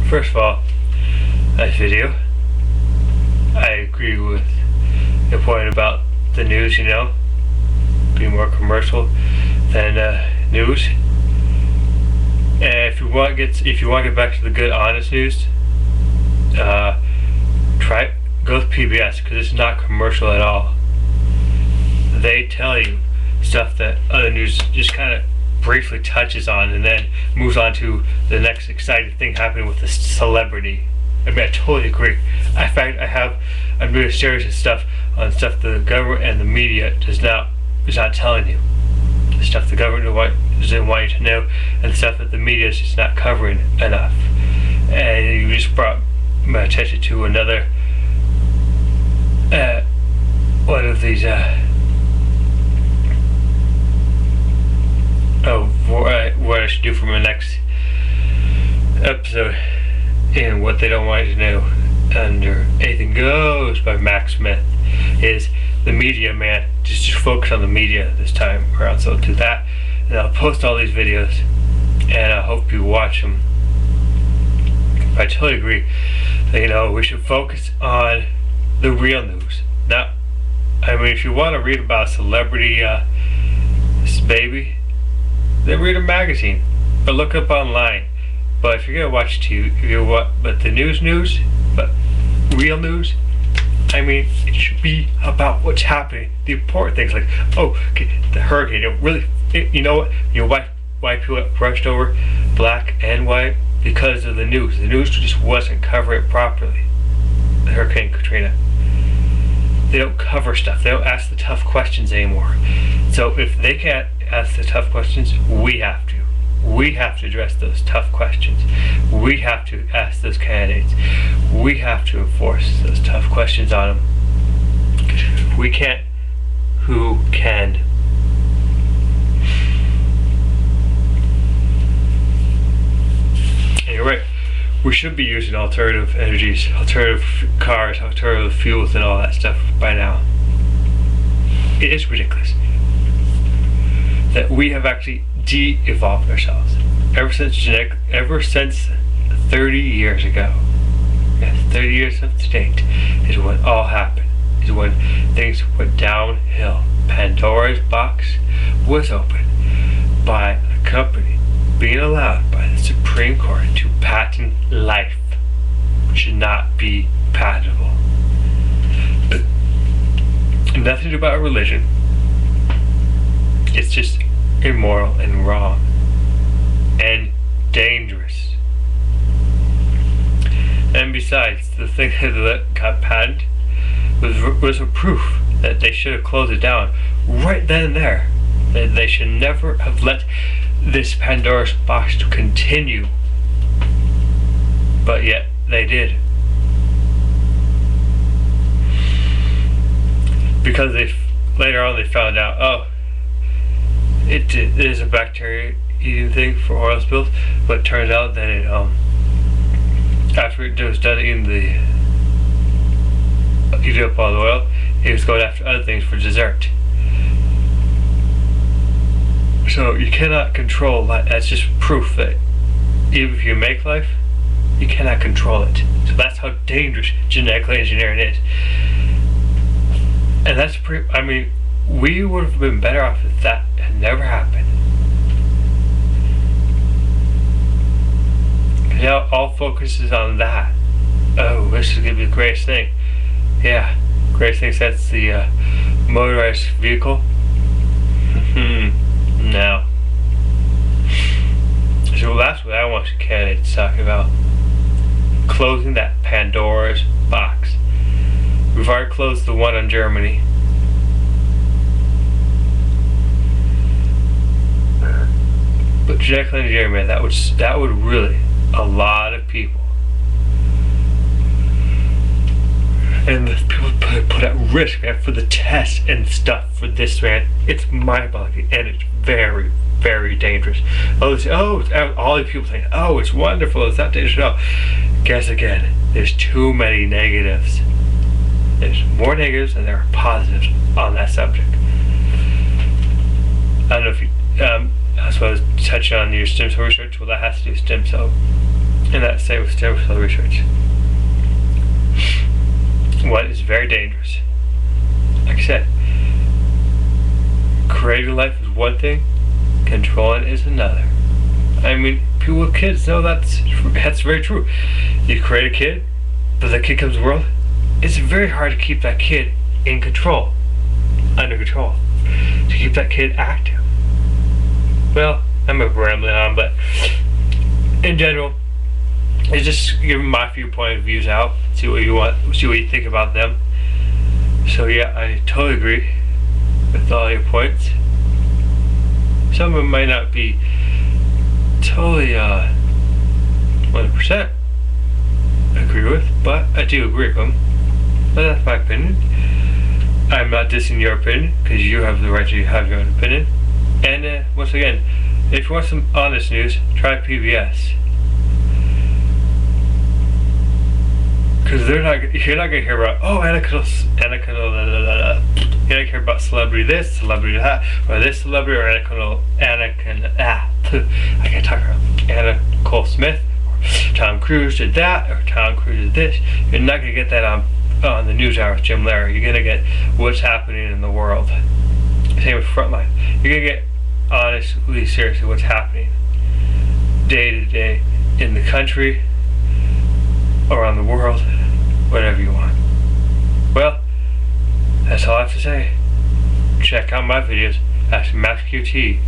First of all, nice video. I agree with your point about the news, being more commercial than news. And if you want to get back to the good, honest news, go with PBS, because it's not commercial at all. They tell you stuff that other news just kind of briefly touches on, and then moves on to the next exciting thing happening with the celebrity. I mean, I totally agree. In fact, I'm doing a series of stuff on stuff the government and the media is not telling you. The stuff the government doesn't want you to know, and the stuff that the media is just not covering enough. And you just brought my attention to another one of these what I should do for my next episode, and what they don't want you to know under Anything Goes by Mac Smith is the media, man. Just focus on the media this time around. So I'll do that, and I'll post all these videos, and I hope you watch them. I totally agree that, we should focus on the real news. Now, I mean, if you want to read about a celebrity baby, then read a magazine or look up online. But if you're gonna watch TV, but the news, but real news, I mean, it should be about what's happening. The important things, like, the hurricane. Really, why people rushed over black and white? Because of the news. The news just wasn't covering it properly. The Hurricane Katrina. They don't cover stuff. They don't ask the tough questions anymore. So if they can't ask the tough questions, we have to. We have to address those tough questions. We have to ask those candidates. We have to enforce those tough questions on them. If we can't, who can? And you're right. We should be using alternative energies, alternative cars, alternative fuels, and all that stuff by now. It is ridiculous that we have actually de-evolved ourselves ever since 30 years ago. Yes, 30 years up to date is when all happened. Is when things went downhill. Pandora's box was opened by a company being allowed by the Supreme Court to patent life, which should not be patentable. Nothing to do about religion. It's just immoral and wrong and dangerous. And besides, the thing that got patented was a proof that they should have closed it down right then and there. That they should never have let this Pandora's box to continue, but yet they did, because later on they found out, it is a bacteria eating thing for oil spills, but it turns out that it after it was done eating up all the oil, it was going after other things for dessert. So you cannot control life. That's just proof that even if you make life, you cannot control it. So that's how dangerous genetically engineering is. And that's we would have been better off if that had never happened. Now all focus is on that. Oh, this is gonna be the greatest thing. Yeah, greatest thing. That's the motorized vehicle. No. So that's what I want the candidates to talk about. Closing that Pandora's box. We've already closed the one on Germany. But genetically engineering, man, that would really a lot of people. And the people put at risk, man, for the tests and stuff for this, man. It's mind-boggling, and it's very, very dangerous. All the people saying, it's wonderful, it's not dangerous at all. Guess again, there's too many negatives. There's more negatives than there are positives on that subject. I don't know if you, I suppose, touch on your stem cell research. Well, that has to do with stem cell And that's same with stem cell research. What is very dangerous. Like I said, creating life is one thing, controlling is another. I mean, people with kids know that's very true. You create a kid, but the kid comes to the world, it's very hard to keep that kid in control, under control, to keep that kid active. Well, I'm rambling on, but in general, it's just giving my few point of views out, see what you think about them. So yeah, I totally agree with all your points. Some of them might not be totally 100% agree with, but I do agree with them. But that's my opinion. I'm not dissing your opinion, because you have the right to have your own opinion. And once again, if you want some honest news, try PBS. Because you're not gonna hear about you're not gonna hear about celebrity this, celebrity that, or this celebrity, or I can't talk about Anna Nicole Smith, or Tom Cruise did that, or Tom Cruise did this. You're not gonna get that on the news hour with Jim Lehrer. You're gonna get what's happening in the world. Same with Frontline. You're gonna get honestly, seriously, what's happening day to day in the country, around the world, whatever you want. Well, that's all I have to say. Check out my videos at MaxQT